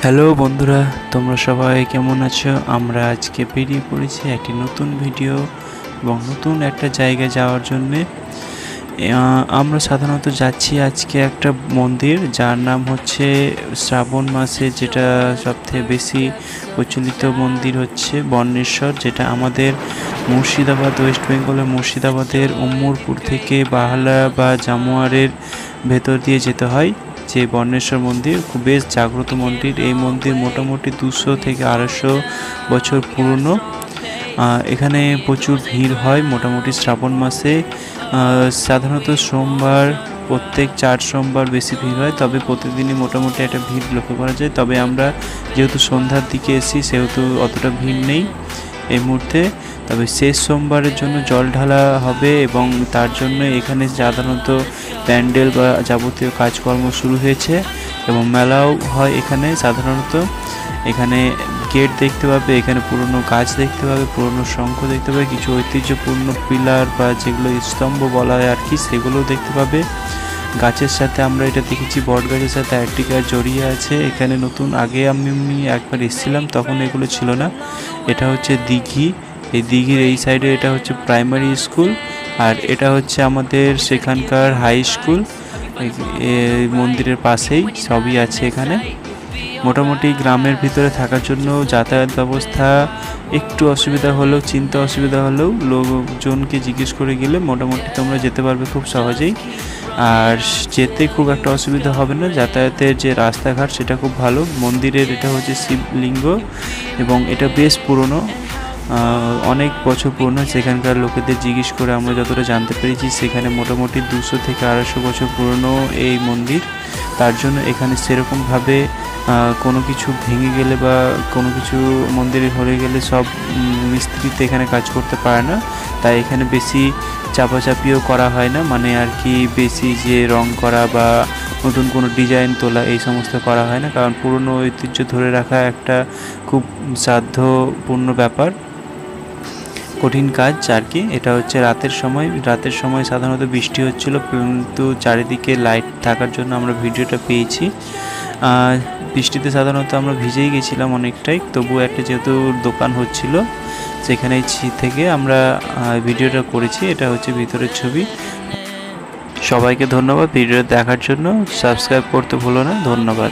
Hello বন্ধুরা, তোমরা সবাই কেমন আছো? আমরা আজকে বেরিয়ে পড়েছি একটি নতুন ভিডিও এবং নতুন একটা জায়গায় যাওয়ার জন্যে। আমরা সাধারণত যাচ্ছি আজকে একটা মন্দির যার নাম হচ্ছে শ্রাবণ মাসে যেটা সবথেকে বেশি প্রচলিত মন্দির হচ্ছে বর্ণেশ্বর, যেটা আমাদের মুর্শিদাবাদ, ওয়েস্ট বেঙ্গলের মুর্শিদাবাদের উম্মুরপুর থেকে বাহালা বা জামুয়ারের ভেতর দিয়ে যেতে হয়। যে বর্ণেশ্বর মন্দির খুব বেশ জাগ্রত মন্দির। এই মন্দির মোটামুটি 200 থেকে 250 বছর পুরনো। এখানে প্রচুর ভিড় হয় মোটামুটি শ্রাবণ মাসে। সাধারণত সোমবার, প্রত্যেক 4 সোমবার বেশি ভিড় হয়, তবে প্রতিদিনই মোটামুটি একটা ভিড় লক্ষ্য করা যায়। তবে আমরা যেহেতু সন্ধ্যার দিকে এসেছি সেহেতু অতটা ভিড় নেই এই মুহূর্তে। তবে শেষ সোমবারের জন্য জল ঢালা হবে এবং তার জন্য এখানে সাধারণত প্যান্ডেল বা যাবতীয় কাজকর্ম শুরু হয়েছে এবং মেলাও হয় এখানে সাধারণত। এখানে গেট দেখতে পাবে, এখানে পুরনো গাছ দেখতে পাবে, পুরনো শঙ্খ দেখতে পাবে, কিছু ঐতিহ্যপূর্ণ পিলার বা যেগুলো স্তম্ভ বলা হয় আর কি, সেগুলোও দেখতে পাবে। গাছের সাথে আমরা এটা দেখেছি, বট গাছের সাথে একটি গাছ জড়িয়ে আছে। এখানে নতুন আগে আমি একবার এসেছিলাম, তখন এগুলো ছিল না। এটা হচ্ছে দিঘি। এই দিঘির এই সাইডে এটা হচ্ছে প্রাইমারি স্কুল, আর এটা হচ্ছে আমাদের সেখানকার হাই স্কুল। এই মন্দিরের পাশেই সবই আছে এখানে। মোটামুটি গ্রামের ভিতরে থাকার জন্য যাতায়াত ব্যবস্থা একটু অসুবিধা হলেও, চিন্তা অসুবিধা হলেও লোকজনকে জিজ্ঞেস করে গেলে মোটামুটি তোমরা যেতে পারবে খুব সহজেই। আর যেতে খুব একটা অসুবিধা হবে না। যাতায়াতের যে রাস্তাঘাট সেটা খুব ভালো। মন্দিরের এটা হচ্ছে শিবলিঙ্গ এবং এটা বেশ পুরনো, অনেক বছর পুরনো। সেখানকার লোকেদের জিজ্ঞেস করে আমরা যতটা জানতে পেরেছি সেখানে মোটামুটি 200 থেকে 250 বছর পুরনো এই মন্দির। তার জন্য এখানে সেরকমভাবে কোনো কিছু ভেঙে গেলে বা কোনো কিছু মন্দিরে হয়ে গেলে সব মিস্ত্রিতে এখানে কাজ করতে পারে না, তাই এখানে বেশি চাপাচাপিও করা হয় না, মানে আর কি বেশি যে রং করা বা নতুন কোনো ডিজাইন তোলা এই সমস্ত করা হয় না, কারণ পুরনো ঐতিহ্য ধরে রাখা একটা খুব সাধ্যপূর্ণ ব্যাপার, কঠিন কাজ আর কি। এটা হচ্ছে রাতের সময় সাধারণত বৃষ্টি হচ্ছিল, কিন্তু চারিদিকে লাইট থাকার জন্য আমরা ভিডিওটা পেয়েছি। বৃষ্টিতে সাধারণত আমরা ভিজেই গেছিলাম অনেকটাই, তবুও একটা যেহেতু দোকান হচ্ছিল সেখানে থেকে আমরা ভিডিওটা করেছি। এটা হচ্ছে ভিতরের ছবি। সবাইকে ধন্যবাদ ভিডিও দেখার জন্য। সাবস্ক্রাইব করতে ভুলো না। ধন্যবাদ।